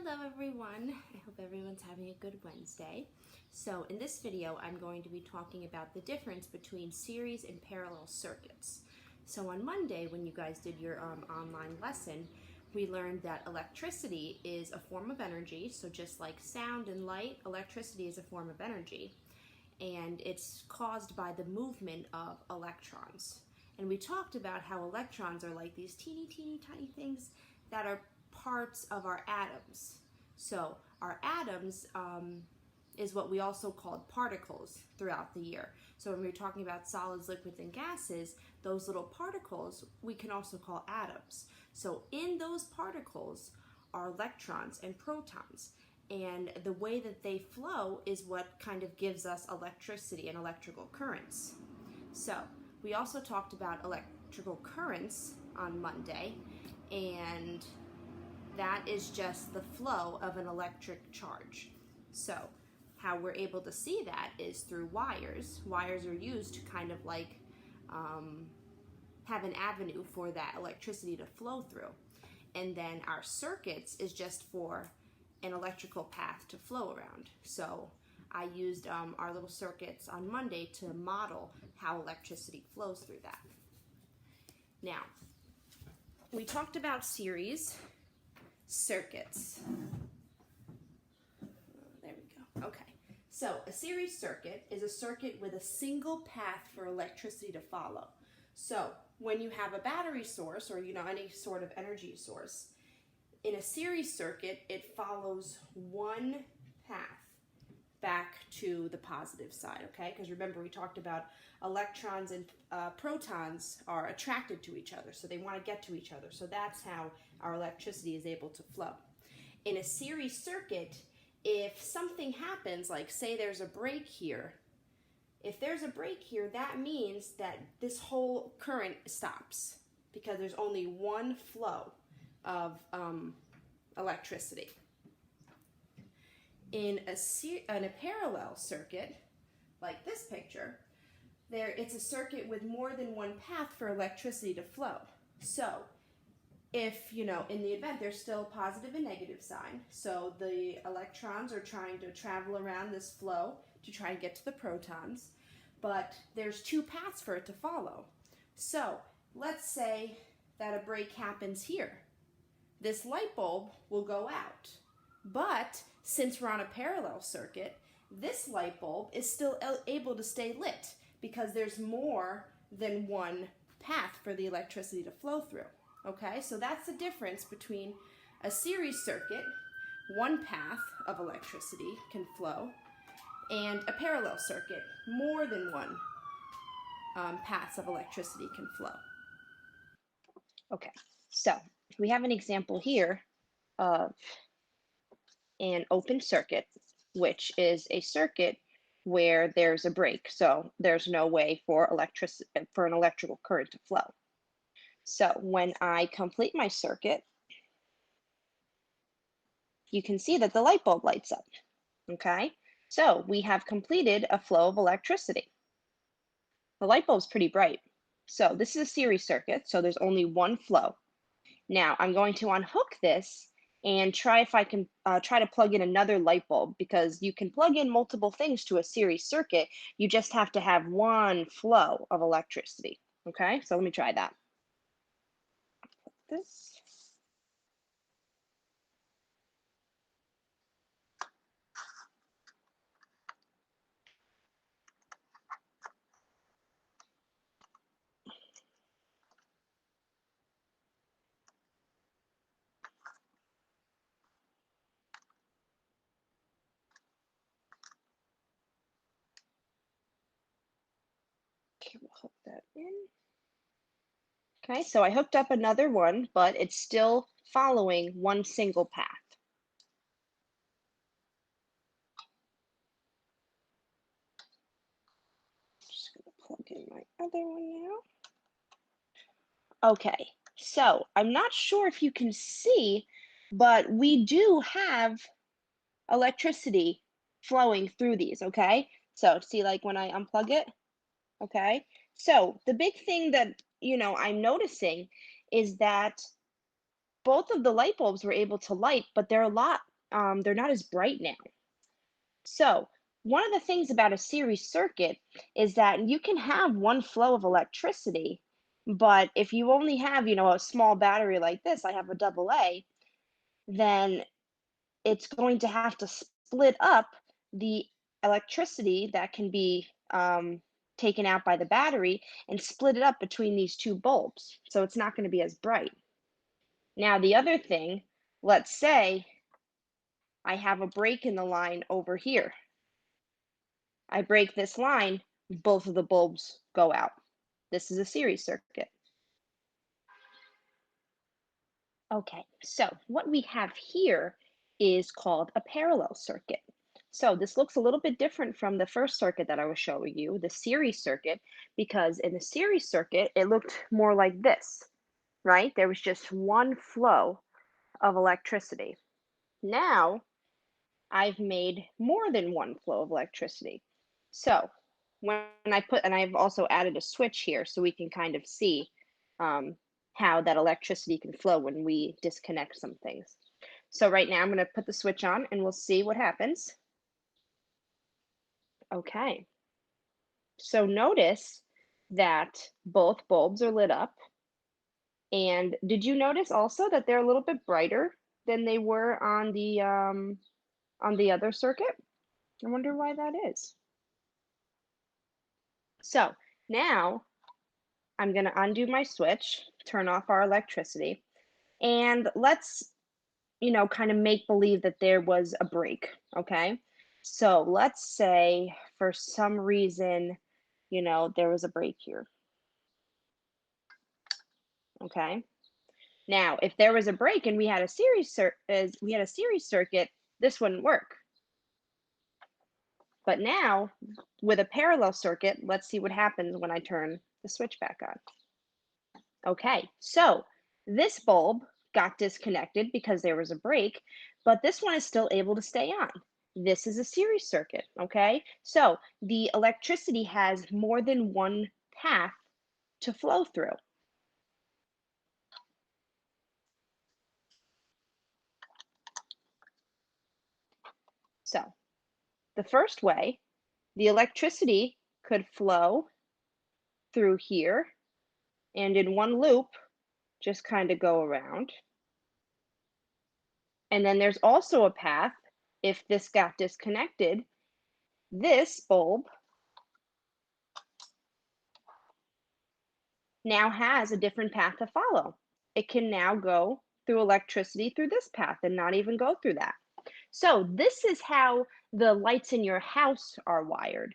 Hello everyone, I hope everyone's having a good Wednesday. So in this video I'm going to be talking about the difference between series and parallel circuits. So on Monday when you guys did your online lesson, we learned that electricity is a form of energy. So just like sound and light, electricity is a form of energy, and it's caused by the movement of electrons. And we talked about how electrons are like these teeny tiny things that are parts of our atoms. So our atoms is what we also called particles throughout the year. So when we're talking about solids, liquids, and gases, those little particles we can also call atoms. So in those particles are electrons and protons, and the way that they flow is what kind of gives us electricity and electrical currents. So we also talked about electrical currents on Monday, and that is just the flow of an electric charge. So how we're able to see that is through wires. Wires are used to kind of like have an avenue for that electricity to flow through. And then our circuits is just for an electrical path to flow around. So I used our little circuits on Monday to model how electricity flows through that. Now, we talked about series circuits. There we go. Okay. So a series circuit is a circuit with a single path for electricity to follow. So when you have a battery source or any sort of energy source, in a series circuit it follows one path back to the positive side, okay? Because remember we talked about electrons and protons are attracted to each other, so they want to get to each other. So that's how our electricity is able to flow. In a series circuit, if something happens, like say there's a break here, if there's a break here, that means that this whole current stops because there's only one flow of electricity. In a parallel circuit, like this picture, it's a circuit with more than one path for electricity to flow. So if, in the event there's still a positive and negative sign, so the electrons are trying to travel around this flow to try and get to the protons, but there's two paths for it to follow. So let's say that a break happens here. This light bulb will go out, but since we're on a parallel circuit, this light bulb is still able to stay lit because there's more than one path for the electricity to flow through. Okay, so that's the difference between a series circuit, one path of electricity can flow, and a parallel circuit, more than one paths of electricity can flow. Okay, so we have an example here of an open circuit, which is a circuit where there's a break, so there's no way for an electrical current to flow. So when I complete my circuit, you can see that the light bulb lights up. Okay, so we have completed a flow of electricity. The light bulb's pretty bright. So this is a series circuit, so there's only one flow. Now I'm going to unhook this and try if I can try to plug in another light bulb, because you can plug in multiple things to a series circuit. You just have to have one flow of electricity. Okay, so let me try that. Put this. Okay, we'll hook that in. Okay, so I hooked up another one, but it's still following one single path. Just gonna plug in my other one now. Okay, so I'm not sure if you can see, but we do have electricity flowing through these, okay? So see, like when I unplug it, okay? So the big thing that, I'm noticing is that both of the light bulbs were able to light, but they're a lot they're not as bright now. So one of the things about a series circuit is that you can have one flow of electricity, but if you only have, a small battery like this, I have a double A, then it's going to have to split up the electricity that can be taken out by the battery and split it up between these two bulbs. So it's not going to be as bright. Now, the other thing, let's say I have a break in the line over here. I break this line, both of the bulbs go out. This is a series circuit. Okay, so what we have here is called a parallel circuit. So this looks a little bit different from the first circuit that I was showing you, the series circuit, because in the series circuit, it looked more like this, right? There was just one flow of electricity. Now, I've made more than one flow of electricity. So when and I've also added a switch here so we can kind of see how that electricity can flow when we disconnect some things. So right now I'm going to put the switch on and we'll see what happens. Okay. So notice that both bulbs are lit up. And did you notice also that they're a little bit brighter than they were on the other circuit? I wonder why that is. So now I'm going to undo my switch, turn off our electricity, and let's, kind of make believe that there was a break, okay? So let's say for some reason, there was a break here, okay? Now, if there was a break and we had a series circuit, this wouldn't work. But now, with a parallel circuit, let's see what happens when I turn the switch back on. Okay, so this bulb got disconnected because there was a break, but this one is still able to stay on. This is a series circuit, okay? So the electricity has more than one path to flow through. So the first way, the electricity could flow through here and in one loop, just kind of go around. And then there's also a path, if this got disconnected, this bulb now has a different path to follow. It can now go through electricity through this path and not even go through that. So this is how the lights in your house are wired.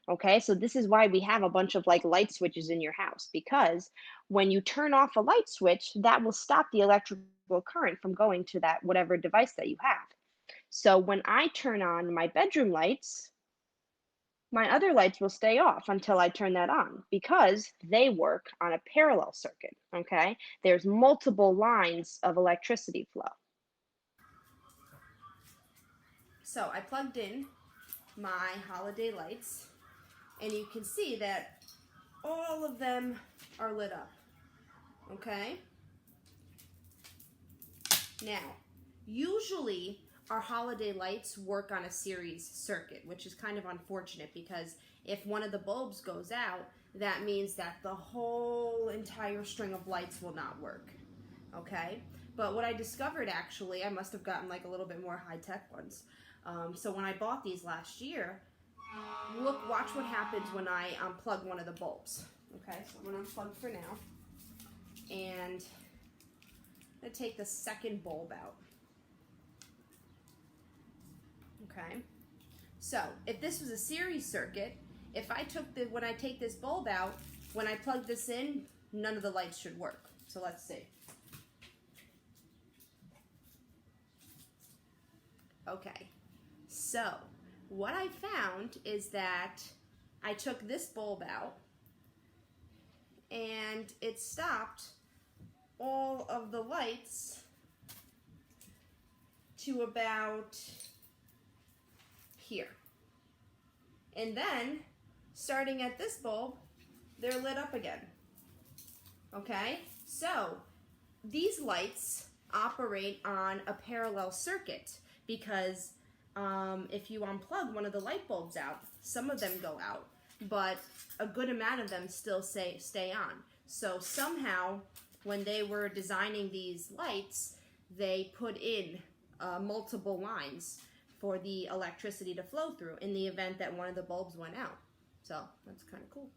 Okay, so this is why we have a bunch of like light switches in your house, because when you turn off a light switch, that will stop the electrical current from going to that whatever device that you have. So when I turn on my bedroom lights, my other lights will stay off until I turn that on because they work on a parallel circuit, okay? There's multiple lines of electricity flow. So I plugged in my holiday lights and you can see that all of them are lit up, okay? Now, usually our holiday lights work on a series circuit, which is kind of unfortunate because if one of the bulbs goes out, that means that the whole entire string of lights will not work, okay? But what I discovered actually, I must have gotten like a little bit more high-tech ones. So when I bought these last year, watch what happens when I unplug one of the bulbs. Okay, so I'm gonna unplug for now. And I'm gonna take the second bulb out. Okay, so if this was a series circuit, if I took when I take this bulb out, when I plug this in, none of the lights should work. So let's see. Okay, so what I found is that I took this bulb out and it stopped all of the lights to about here. And then, starting at this bulb, they're lit up again. Okay? So, these lights operate on a parallel circuit, because if you unplug one of the light bulbs out, some of them go out, but a good amount of them still stay on. So somehow, when they were designing these lights, they put in multiple lines for the electricity to flow through in the event that one of the bulbs went out. So that's kind of cool.